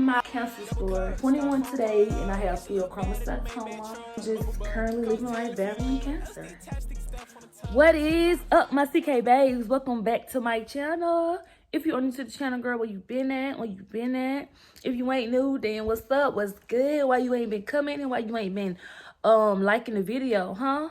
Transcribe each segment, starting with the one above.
my cancer story. 21 today, and I have pheochromocytoma. Just currently living life battling cancer. What is up, my CK babes? Welcome back to my channel. If you're new to the channel, girl, where you been at? If you ain't new, then what's up? What's good? Why you ain't been commenting? Why you ain't been liking the video? Huh?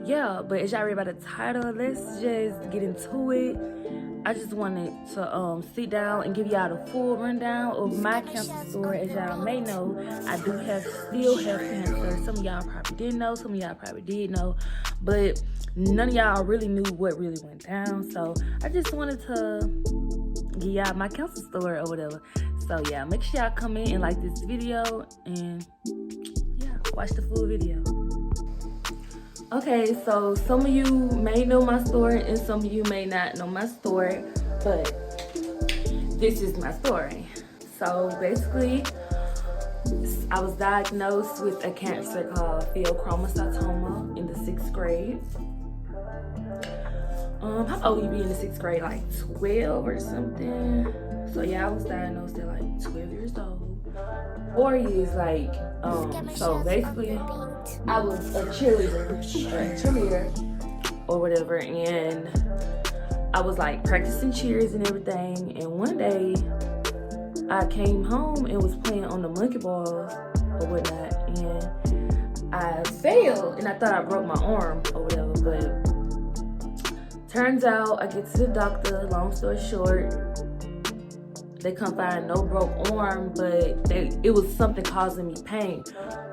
Yeah, but as y'all read by the title, let's just get into it. I just wanted to sit down and give y'all the full rundown of my cancer story. As y'all may know, I still have cancer. Some of y'all probably didn't know, some of y'all probably did know, but none of y'all really knew what really went down. So I just wanted to give y'all my cancer story or whatever. So yeah, make sure y'all come in and like this video and yeah, watch the full video. Okay, so some of you may know my story and some of you may not know my story, but this is my story. So basically, I was diagnosed with a cancer called pheochromocytoma in the 6th grade. How old you be in the 6th grade? Like 12 or something? So yeah, I was diagnosed at like 12 years old. 4 years, like, so basically, I was a cheerleader or whatever, and I was like practicing cheers and everything, and one day, I came home and was playing on the monkey balls or whatnot, and I fell, and I thought I broke my arm or whatever, but turns out, I get to the doctor, long story short, they couldn't find no broke arm, but it was something causing me pain.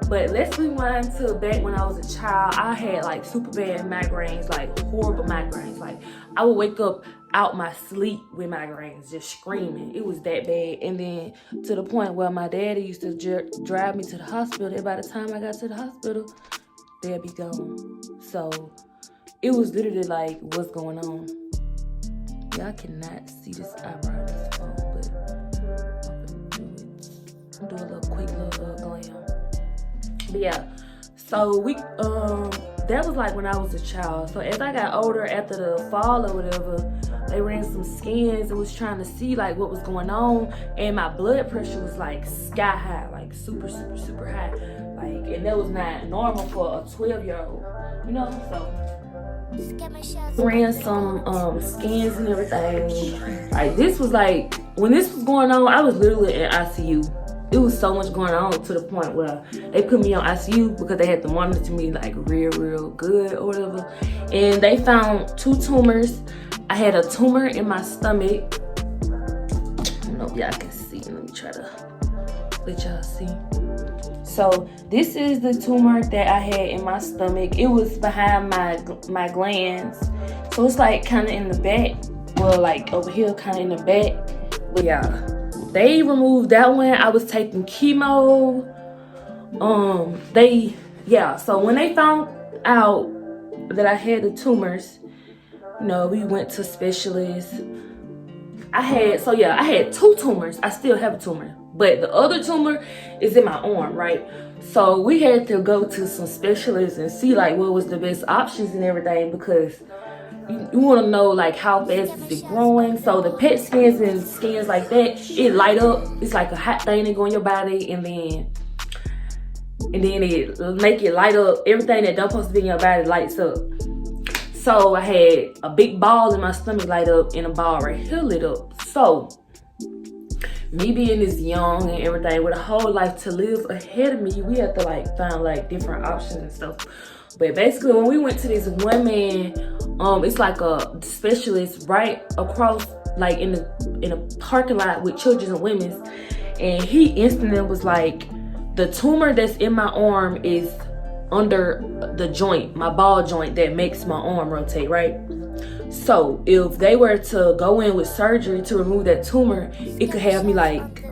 But let's rewind to back when I was a child. I had like super bad migraines, like horrible migraines. Like I would wake up out my sleep with migraines, just screaming. It was that bad. And then to the point where my daddy used to drive me to the hospital. And by the time I got to the hospital, they'd be gone. So it was literally like, what's going on? Y'all cannot see this eyebrow on this phone, but I'm gonna do a little quick little glam. But yeah, so we that was like when I was a child. So as I got older, after the fall or whatever, they ran some scans and was trying to see like what was going on, and my blood pressure was like sky high, like super high, like, and that was not normal for a 12-year-old, you know. So ran some scans and everything. Like this was like, when this was going on, I was literally in ICU. It was so much going on to the point where they put me on ICU because they had to monitor me like real good or whatever. And they found 2 tumors. I had a tumor in my stomach. I don't know if y'all can see. Let me try to let y'all see. So this is the tumor that I had in my stomach. It was behind my glands. So it's like kind of in the back. Well, like over here, kind of in the back. But yeah, they removed that one. I was taking chemo. So when they found out that I had the tumors, you know, we went to specialists. I had 2 tumors. I still have a tumor. But the other tumor is in my arm, right? So we had to go to some specialists and see like what was the best options and everything, because you want to know like how fast is it growing. So the PET scans and scans like that, it light up. It's like a hot thing that go in your body, and then it make it light up. Everything that don't supposed to be in your body lights up. So I had a big ball in my stomach light up and a ball right here lit up. So me being this young and everything with a whole life to live ahead of me, we had to like find like different options and stuff. But basically when we went to this one man, it's like a specialist right across, like in a parking lot with children and women's, and he instantly was like, the tumor that's in my arm is under the joint, my ball joint that makes my arm rotate, right? So if they were to go in with surgery to remove that tumor, it could have me like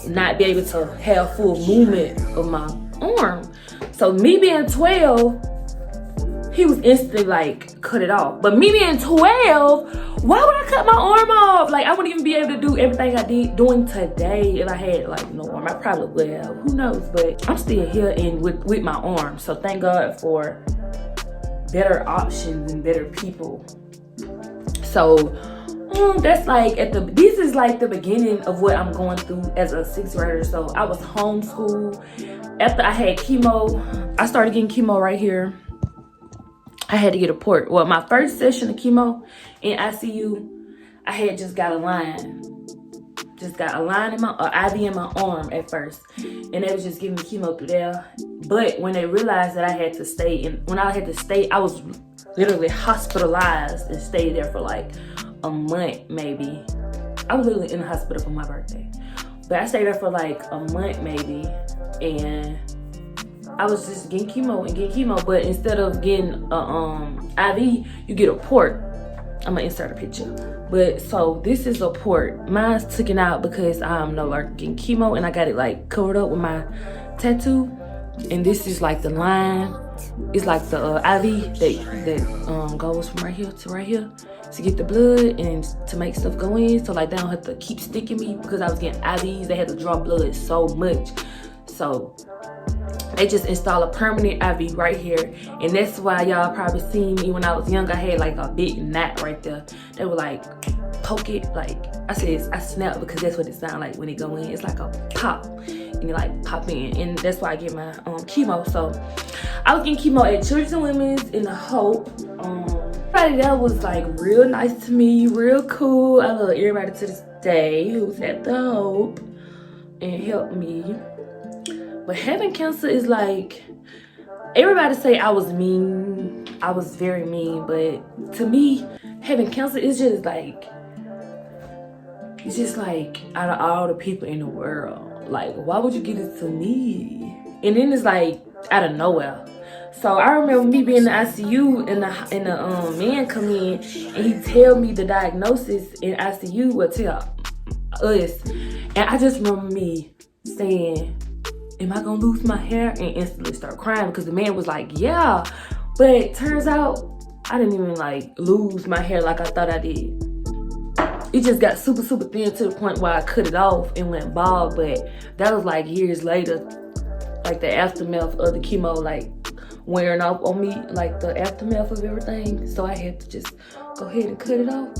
not be able to have full movement of my arm. So me being 12, he was instantly like cut it off. But me being 12, Why would I cut my arm off? Like, I wouldn't even be able to do everything I did doing today if I had like no arm. I probably would have, who knows? But I'm still here and with my arm. So thank God for better options and better people. So that's like this is like the beginning of what I'm going through as a 6th grader. So I was homeschooled. After I had chemo, I started getting chemo right here. I had to get a port. Well, my first session of chemo in ICU, I had just got a line. Just got a line in my IV in my arm at first. And they was just giving me chemo through there. But when they realized that I had to stay, I was literally hospitalized and stayed there for like a month maybe. I was literally in the hospital for my birthday. But I stayed there for like a month maybe. And I was just getting chemo, but instead of getting a IV, you get a port. I'm gonna insert a picture. But so this is a port. Mine's taken out because I'm no longer getting chemo, and I got it like covered up with my tattoo. And this is like the line. It's like the IV that goes from right here to right here to get the blood and to make stuff go in. So like they don't have to keep sticking me because I was getting IVs. They had to draw blood so much. So they just install a permanent IV right here. And that's why y'all probably seen me when I was young. I had like a big knot right there. They were like, poke it. Like I said, I snap because that's what it sounds like when it go in. It's like a pop. And you like pop in. And that's why I get my chemo. So I was getting chemo at Children's and Women's in the Hope. Everybody that was like real nice to me, real cool. I love everybody to this day who's at the Hope and helped me. But having cancer is like, everybody say I was mean. I was very mean, but to me, having cancer is just like, it's just like out of all the people in the world, like why would you give it to me? And then it's like out of nowhere. So I remember me being in the ICU and the man come in and he tell me the diagnosis in ICU, well tell us, and I just remember me saying, am I gonna lose my hair? And instantly start crying because the man was like, yeah. But it turns out I didn't even like lose my hair like I thought I did. It just got super, super thin to the point where I cut it off and went bald. But that was like years later, like the aftermath of the chemo, like wearing off on me, like the aftermath of everything. So I had to just go ahead and cut it off.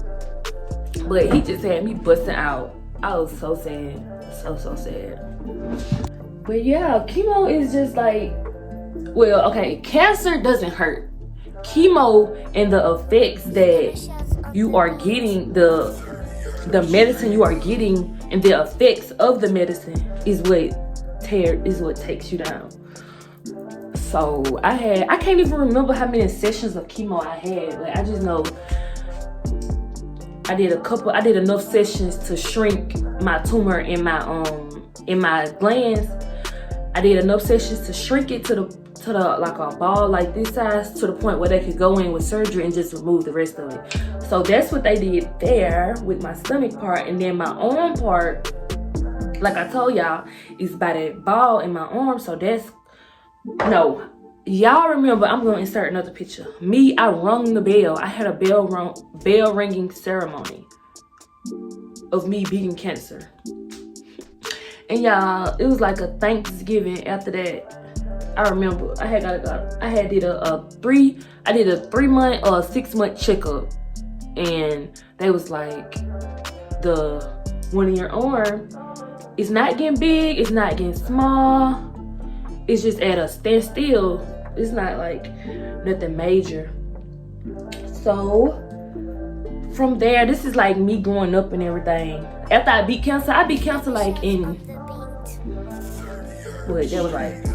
But he just had me busting out. I was so sad, so sad. But yeah, chemo is just like, well, okay, cancer doesn't hurt. Chemo and the effects that you are getting, the medicine you are getting and the effects of the medicine is what takes you down. So I can't even remember how many sessions of chemo I had. Like I just know I did enough sessions to shrink my tumor in my glands. I did enough sessions to shrink it to the like a ball like this size, to the point where they could go in with surgery and just remove the rest of it. So that's what they did there with my stomach part. And then my arm part, like I told y'all, is by that ball in my arm. So that's, no, y'all remember, I'm gonna insert another picture. Me, I rung the bell. I had a bell ringing ceremony of me beating cancer. And y'all, it was like a Thanksgiving after that. I remember I did a 3-month or a 6-month checkup, and they was like, the one in your arm is not getting big, it's not getting small, it's just at a standstill. It's not like nothing major. So from there, this is like me growing up and everything. After I beat cancer like in, what, that was like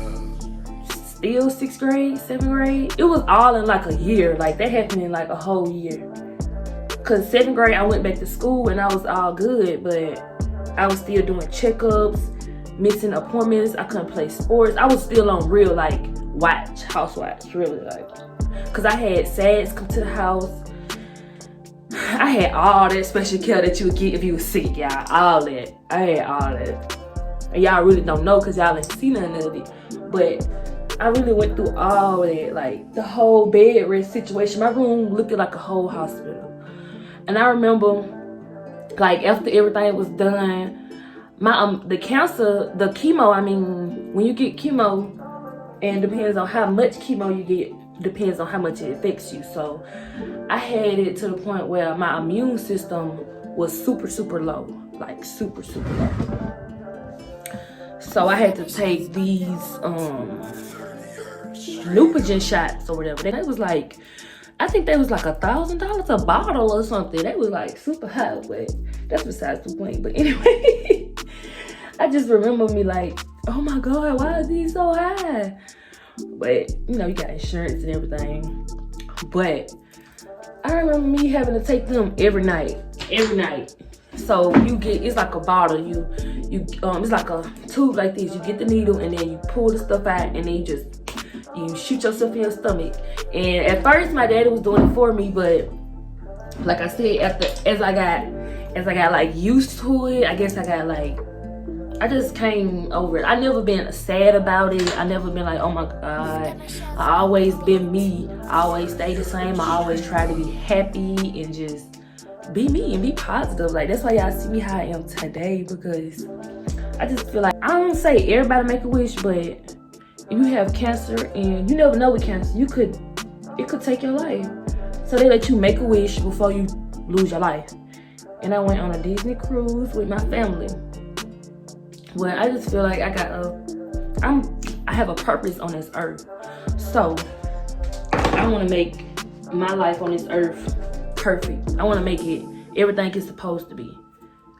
still 6th grade, 7th grade. It was all in like a year. Like that happened in like a whole year. Cause 7th grade I went back to school and I was all good, but I was still doing checkups, missing appointments. I couldn't play sports. I was still on real like house watch, really, like, cause I had SADs come to the house. I had all that special care that you would get if you was sick, y'all. All that. I had all that. And y'all really don't know because y'all ain't seen none of it. But I really went through all that, like the whole bed rest situation. My room looked like a whole hospital. And I remember, like, after everything was done, my the chemo, I mean, when you get chemo, and depends on how much chemo you get, depends on how much it affects you. So I had it to the point where my immune system was super low, like super low. So I had to take these Neupogen shots or whatever. They was like, I think they was like $1,000 a bottle or something. They was like super high, but that's besides the point. But anyway, I just remember me like, oh my God, why are these so high? But you know, you got insurance and everything. But I remember me having to take them every night. So you get, it's like a bottle. It's like a tube like this. You get the needle and then you pull the stuff out and then you shoot yourself in your stomach. And at first my daddy was doing it for me, but like I said, as I got like used to it, I guess I just came over it. I never been sad about it. I never been like, oh my God. I always been me. I always stay the same. I always try to be happy and just be me and be positive. Like, that's why y'all see me how I am today, because I just feel like, I don't say everybody make a wish, but if you have cancer and you never know with cancer, it could take your life. So they let you make a wish before you lose your life. And I went on a Disney cruise with my family. Well, I just feel like I have a purpose on this earth. So I want to make my life on this earth perfect. I want to make it everything it's supposed to be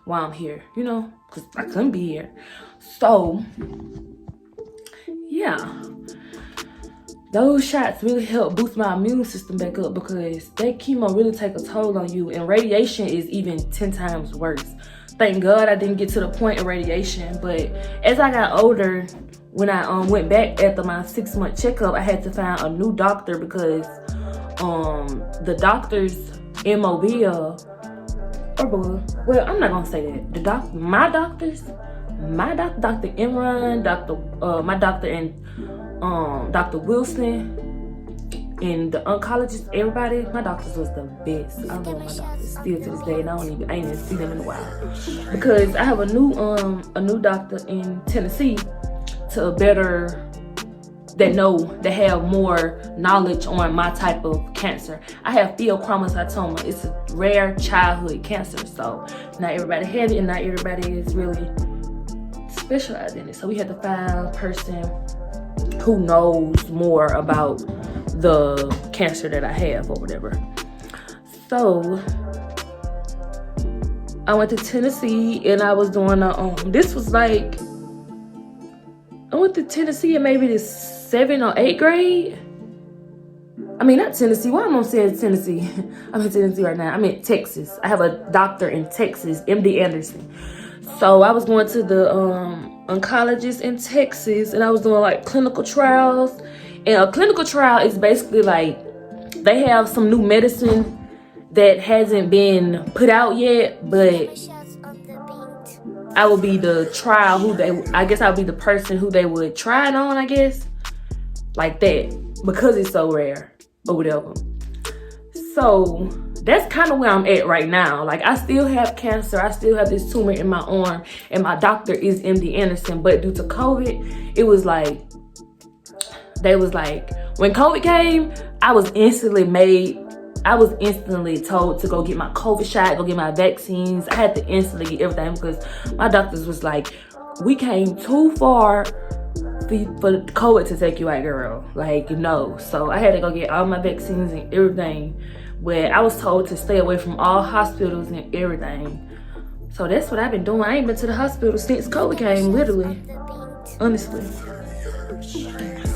while I'm here, you know, because I couldn't be here. So yeah, those shots really help boost my immune system back up, because that chemo really take a toll on you, and radiation is even 10 times worse. Thank God I didn't get to the point of radiation, but as I got older, when I went back after my 6-month checkup, I had to find a new doctor, because the doctors in Mobile, well, I'm not gonna say that. My doctor Imran, my doctor and Dr. Wilson, and the oncologist, everybody, my doctors was the best. I love my doctors still to this day, and I ain't even see them in a while, because I have a new doctor in Tennessee that have more knowledge on my type of cancer. I have pheochromocytoma. It's a rare childhood cancer, so not everybody has it, and not everybody is really specialized in it. So we had to find a person who knows more about the cancer that I have or whatever. So I went to Tennessee and I was doing I went to Tennessee in maybe the 7th or 8th grade. I mean, not Tennessee. Why am I saying Tennessee? I'm in Tennessee right now. I'm in Texas. I have a doctor in Texas, MD Anderson. So I was going to the oncologist in Texas, and I was doing like clinical trials. And a clinical trial is basically like, they have some new medicine that hasn't been put out yet, but I will be the trial I'll be the person who they would try it on, I guess. Like that, because it's so rare or whatever. So that's kind of where I'm at right now. Like, I still have cancer. I still have this tumor in my arm, and my doctor is MD Anderson. But due to COVID, it was like, they was like, when COVID came, I was instantly told to go get my COVID shot, go get my vaccines. I had to instantly get everything, because my doctors was like, we came too far for COVID to take you out, girl. Like, no. So I had to go get all my vaccines and everything, where I was told to stay away from all hospitals and everything. So that's what I've been doing. I ain't been to the hospital since COVID came, literally, honestly.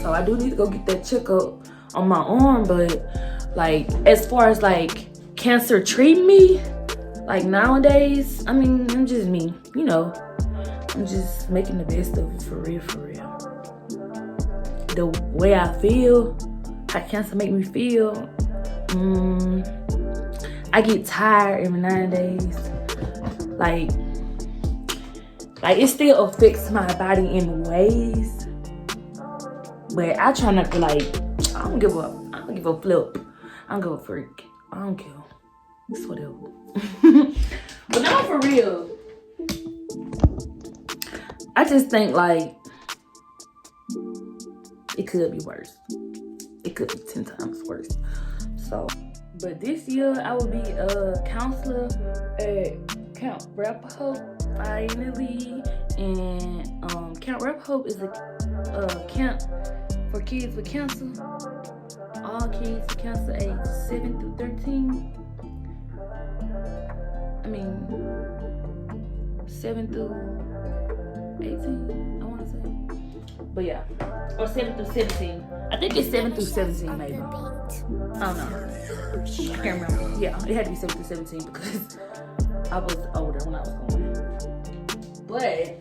So I do need to go get that checkup on my arm, but like, as far as like cancer treating me, like nowadays, I mean, I'm just me, you know. I'm just making the best of it, for real. The way I feel, how cancer make me feel, I get tired every 9 days. Like it still affects my body in ways, but I try not to, like, I don't give a flip. I don't give a freak. I don't care. It's whatever. But no, for real. I just think like it could be worse. It could be 10 times worse. So, but this year I will be a counselor at Camp Hope finally. And Camp Hope is a camp for kids with cancer. All kids with cancer age 7 through 13. I mean, 7 through 18, I want to say. But yeah, or 7 through 17. I think it's 7 through 17, maybe. I don't know. I can't remember. Yeah, it had to be 7 through 17 because I was older when I was going. But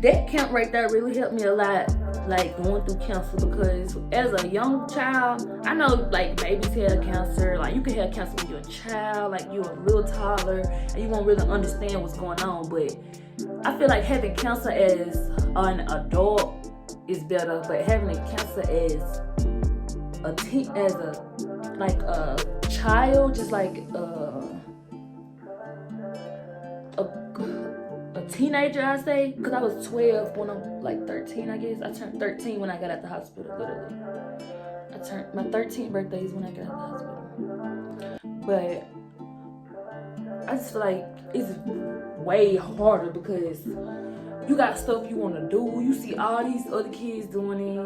that camp right there really helped me a lot, like going through cancer, because as a young child, I know like babies have cancer, like you can have cancer when you're a child, like you're a little toddler and you won't really understand what's going on. But I feel like having cancer as an adult is better, but having a cancer as a child, just like a teenager, I say, because I was 12 when I'm like 13, I guess. I turned 13 when I got out the hospital, literally. My 13th birthday is when I got out the hospital. But I just feel like it's way harder because you got stuff you want to do. You see all these other kids doing it,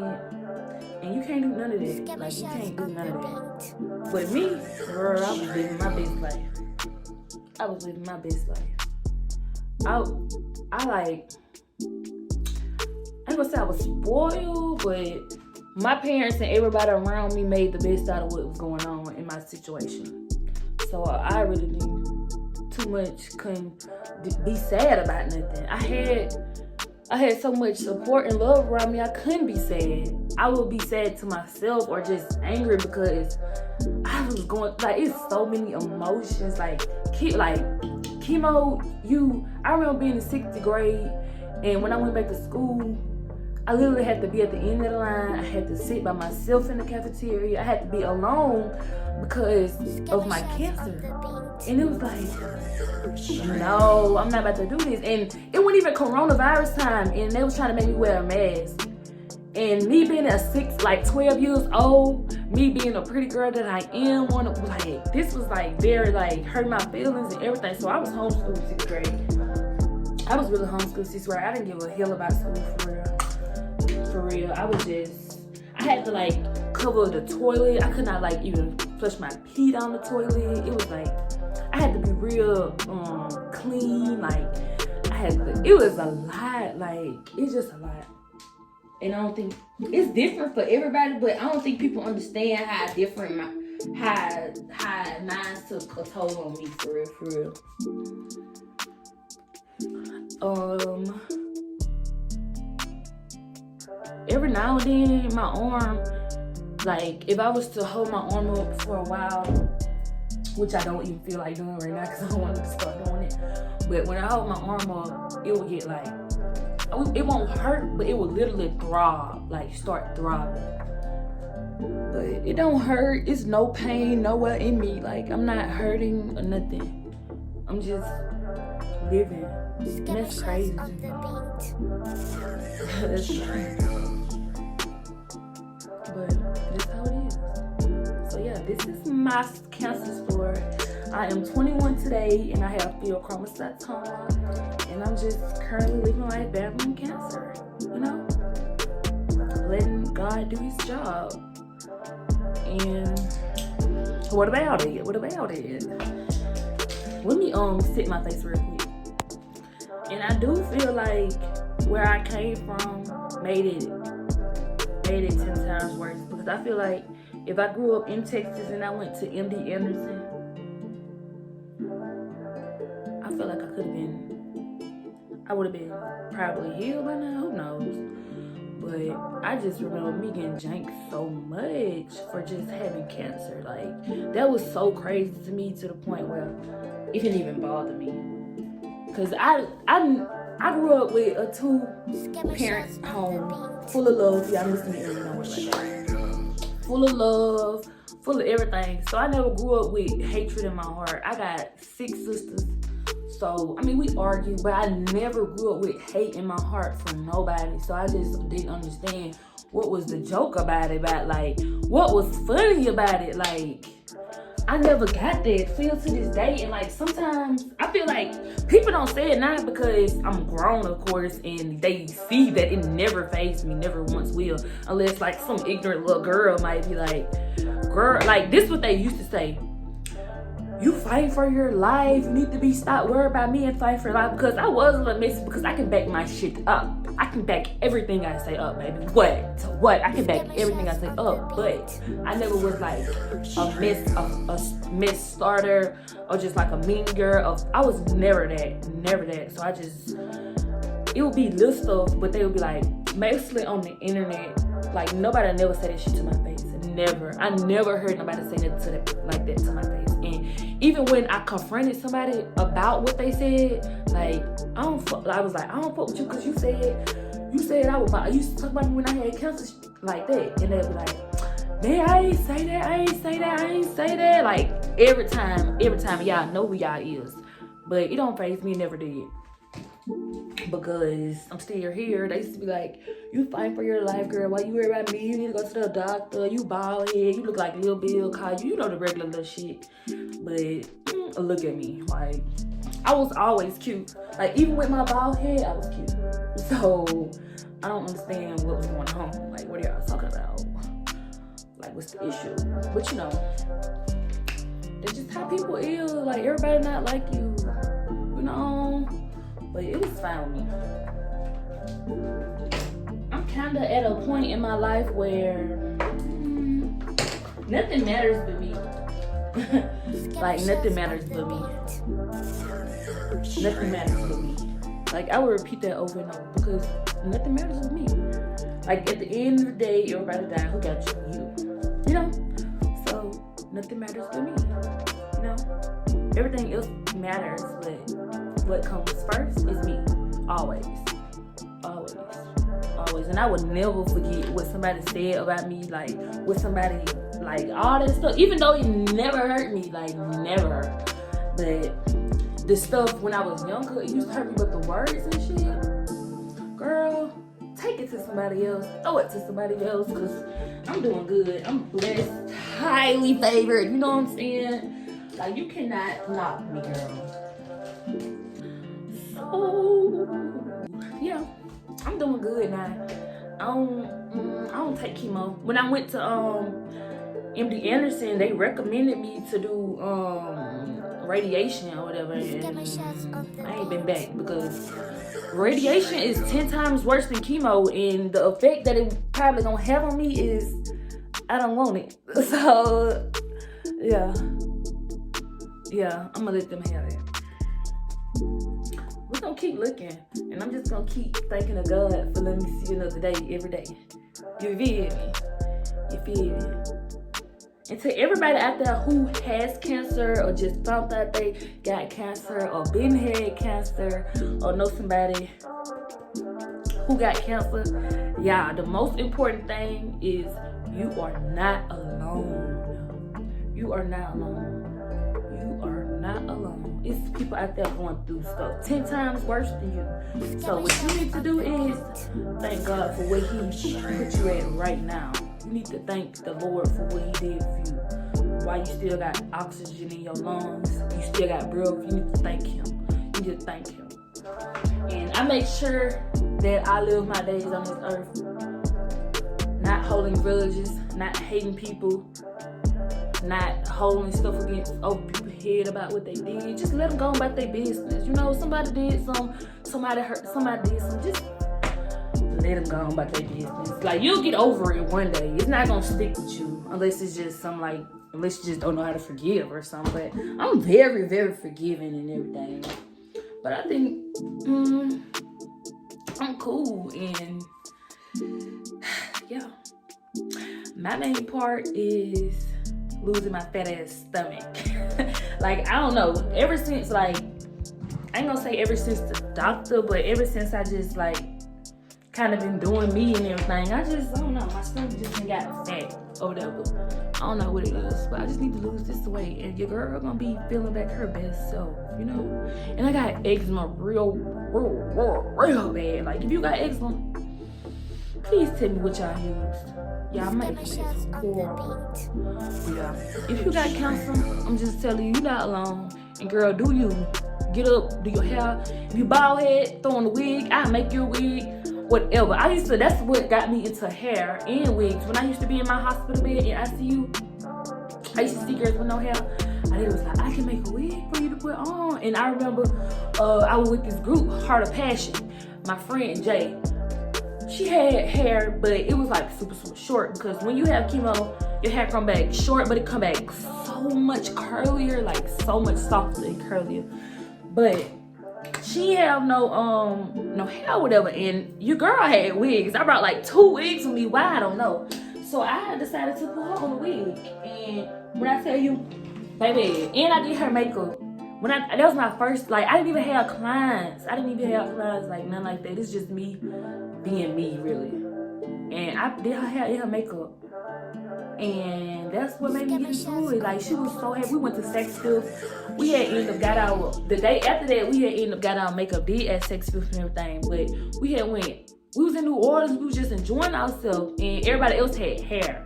and you can't do none of that. Like, you can't do none of that. But me, girl, I was living my best life. I was living my best life. I ain't gonna say I was spoiled, but my parents and everybody around me made the best out of what was going on in my situation. So I really didn't too much couldn't be sad about nothing. I had so much support and love around me. I couldn't be sad. I would be sad to myself or just angry because I was going, like, it's so many emotions, like chemo. I remember being in 6th grade, and when I went back to school, I literally had to be at the end of the line. I had to sit by myself in the cafeteria. I had to be alone because of my cancer. And it was like, no, I'm not about to do this. And it wasn't even coronavirus time, and they was trying to make me wear a mask. And me being at 12 years old, me being a pretty girl that I am, this was like very like hurt my feelings and everything. So I was homeschooled 6th grade. I was really homeschooled 6th grade. I didn't give a hell about school for real. For real. I had to like cover the toilet. I could not like even flush my pee down the toilet. It was like, I had to be real clean. Like it was a lot. Like, it's just a lot. And I don't think it's different for everybody, but I don't think people understand how different how mine took a toll on me, for real. Every now and then my arm, like if I was to hold my arm up for a while, which I don't even feel like doing right now because I don't want to start doing it. But when I hold my arm up, it would get like, it won't hurt, but it will literally throb, like start throbbing. But it don't hurt. It's no pain nowhere in me. Like, I'm not hurting or nothing. I'm just living. And that's crazy. That's crazy. But that's how it is. So yeah, this is my cancer story. I am 21 today, and I have pheochromocytoma, and I'm just currently living life battling cancer, letting God do his job. And what about it? Let me sit my face real quick. And I do feel like where I came from made it 10 times worse, because I feel like if I grew up in Texas and I went to MD Anderson, I feel like I would have been probably healed by now, who knows. But I just remember me getting janked so much for just having cancer. Like, that was so crazy to me, to the point where it didn't even bother me. Cause I grew up with a 2-parent home full of love. Y'all listen to me, you know what, like, full of love, full of everything. So I never grew up with hatred in my heart. I got 6 sisters. So, I mean, we argue, but I never grew up with hate in my heart for nobody. So I just didn't understand what was the joke about it, like, what was funny about it. Like, I never got that feel to this day. And like, sometimes I feel like people don't say it now because I'm grown, of course, and they see that it never fazed me, never once will, unless like some ignorant little girl might be like, girl, like, this is what they used to say: you fight for your life, you need to be stop worried about me and fight for your life. Because I was a little messy, because I can back my shit up. I can back everything I say up, baby. What? I can back everything I say up, but I never was like a mess starter or just like a mean girl. I was never that. So I just, it would be little stuff, but they would be like, mostly on the internet. Like, nobody never said that shit to my face. Never. I never heard nobody say nothing to that, like that to my face. And even when I confronted somebody about what they said, like, I was like, I don't fuck with you because you said I used to talk about me when I had cancer, like that. And they'd be like, man, I ain't say that. Like, every time, y'all know who y'all is. But it don't faze me, never did. Because I'm still here. They used to be like, you fight for your life, girl. Why you worry about me? You need to go to the doctor. You bald head. You look like Lil Bill call you. You know the regular little shit. But look at me. Like, I was always cute. Like, even with my bald head, I was cute. So I don't understand what was going on. Like, what are y'all talking about? Like, what's the issue? But you know, that's just how people is. Like, everybody not like you. You know? But it was fine with me. I'm kind of at a point in my life where nothing matters but me. Like, nothing matters but me. Nothing matters but me. Like, I would repeat that over and over because nothing matters but me. Like, at the end of the day, everybody died. Who got you? You. You know? So, nothing matters but me. You know? Everything else matters, but what comes first is me. Always. And I would never forget what somebody said about me, like, what somebody, like, all that stuff, even though it never hurt me, like, never. But the stuff when I was younger, it used to hurt me, but the words and shit, girl, take it to somebody else, throw it to somebody else, because I'm doing good. I'm blessed, highly favored, you know what I'm saying? Like, you cannot knock me, girl. So, yeah, I'm doing good now. I don't take chemo. When I went to MD Anderson, they recommended me to do radiation or whatever, and I ain't been back because radiation is 10 times worse than chemo, and the effect that it probably gonna have on me is I don't want it. So yeah, I'm gonna let them have it. We're gonna keep looking, and I'm just gonna keep thanking the God for letting me see another day every day. You feel me? And to everybody out there who has cancer or just found out they got cancer or been had cancer or know somebody who got cancer, the most important thing is you are not alone. You are not alone. It's people out there going through stuff 10 times worse than you. So what you need to do is thank God for what He put you at right now. You need to thank the Lord for what He did for you. While you still got oxygen in your lungs, you still got breath, you need to thank Him. You need to thank Him. And I make sure that I live my days on this earth not holding grudges, not hating people, not holding stuff against other people's head about what they did. Just let them go about their business. You know, somebody did somebody hurt, somebody did some, just let them go about their business. Like, you'll get over it one day. It's not gonna stick with you unless it's just unless you just don't know how to forgive or something. But I'm very, very forgiving and everything. But I think I'm cool, and yeah. My main part is losing my fat ass stomach. Like, I don't know, ever since, like, I ain't gonna say ever since the doctor, but ever since I just, like, kind of been doing me and everything, I don't know, my stomach just got fat. or whatever. I don't know what it is, but I just need to lose this weight, and your girl gonna be feeling back her best self, you know. And I got eczema real bad. Like, if you got eczema, please tell me what y'all used. Y'all might be horrible. Yeah. If you got cancer, I'm just telling you, you're not alone. And girl, do you get up, do your hair? If you bald head, throw on the wig. I'll make you a wig. Whatever. That's what got me into hair and wigs. When I used to be in my hospital bed in ICU, I used to see girls with no hair. I was like, I can make a wig for you to put on. And I remember I was with this group, Heart of Passion. My friend Jay, she had hair, but it was like super short, because when you have chemo, your hair come back short, but it come back so much curlier, like so much softer and curlier. But she have no hair or whatever, and your girl had wigs. I brought like 2 wigs with me. Why? I don't know. So I decided to put her on a wig. And when I tell you, baby, and I did her makeup. That was my first, like, I didn't even have clients. Like, nothing like that. It's just me being me, really. And I did her hair and her makeup. And that's what made me get into it. Like, she was so happy. We went to Sex Fifth. We had ended up got our, the day after that, we had ended up got our makeup did at Sex Fifth and everything. But we was in New Orleans, we was just enjoying ourselves. And everybody else had hair.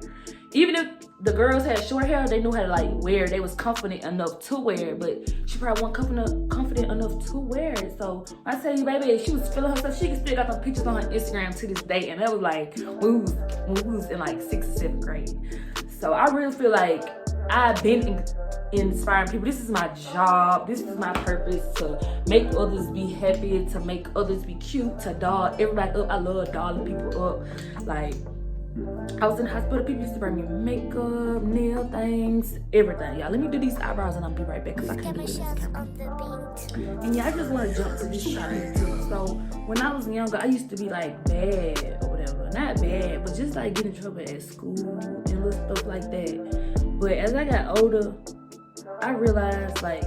Even if the girls had short hair, they knew how to like wear it. They was confident enough to wear it, but she probably wasn't confident enough to wear it. So I tell you, baby, she was feeling herself. She still got some pictures on her Instagram to this day, and that was like when we was in like 6th or 7th grade. So I really feel like I've been inspiring people. This is my job. This is my purpose, to make others be happy, to make others be cute, to doll everybody up. I love dolling people up. Like, I was in the hospital, people used to bring me makeup, nail things, everything. Y'all, let me do these eyebrows and I'll be right back, because I can't do this camera. And yeah, I just want to jump to this train too. So when I was younger, I used to be like bad or whatever. Not bad, but just like getting in trouble at school and little stuff like that. But as I got older, I realized like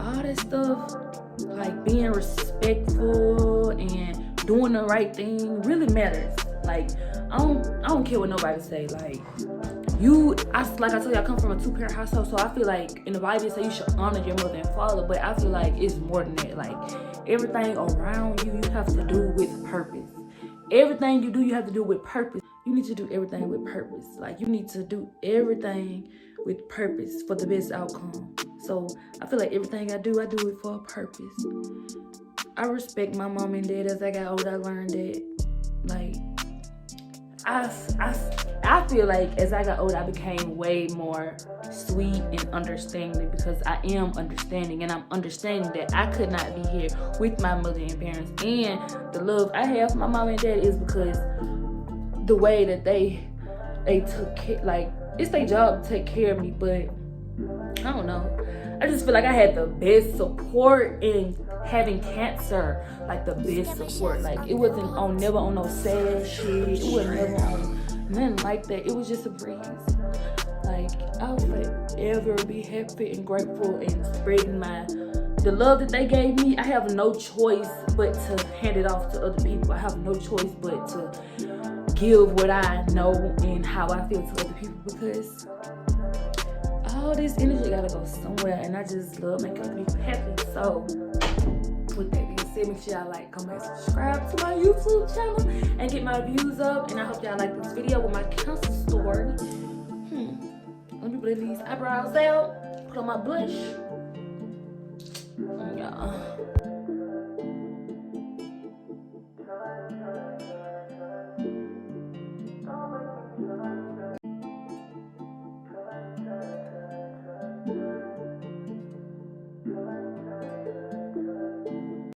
all that stuff, like being respectful and doing the right thing really matters. Like, I don't care what nobody say. Like, like I told you, I come from a 2-parent household, so I feel like in the Bible it says you should honor your mother and father, but I feel like it's more than that. Like, everything around you, you have to do with purpose. Everything you do, you have to do with purpose. You need to do everything with purpose. Like, you need to do everything with purpose for the best outcome. So I feel like everything I do it for a purpose. I respect my mom and dad. As I got older, I learned that, like, I feel like as I got older, I became way more sweet and understanding, because I am understanding, and I'm understanding that I could not be here with my mother and parents. And the love I have for my mom and dad is because the way that they took care, like, it's their job to take care of me, but I don't know. I just feel like I had the best support in having cancer, like the best support. Like, it wasn't never on no sad shit. It was never on nothing like that. It was just a breeze. Like, I'll forever be happy and grateful and spreading the love that they gave me. I have no choice but to hand it off to other people. I have no choice but to give what I know and how I feel to other people, because all this energy gotta go somewhere, and I just love making other people happy. So with that being said, make sure y'all like, comment, subscribe to my YouTube channel and get my views up. And I hope y'all like this video with my cancer story. Let me blend these eyebrows out, put on my blush. Yeah.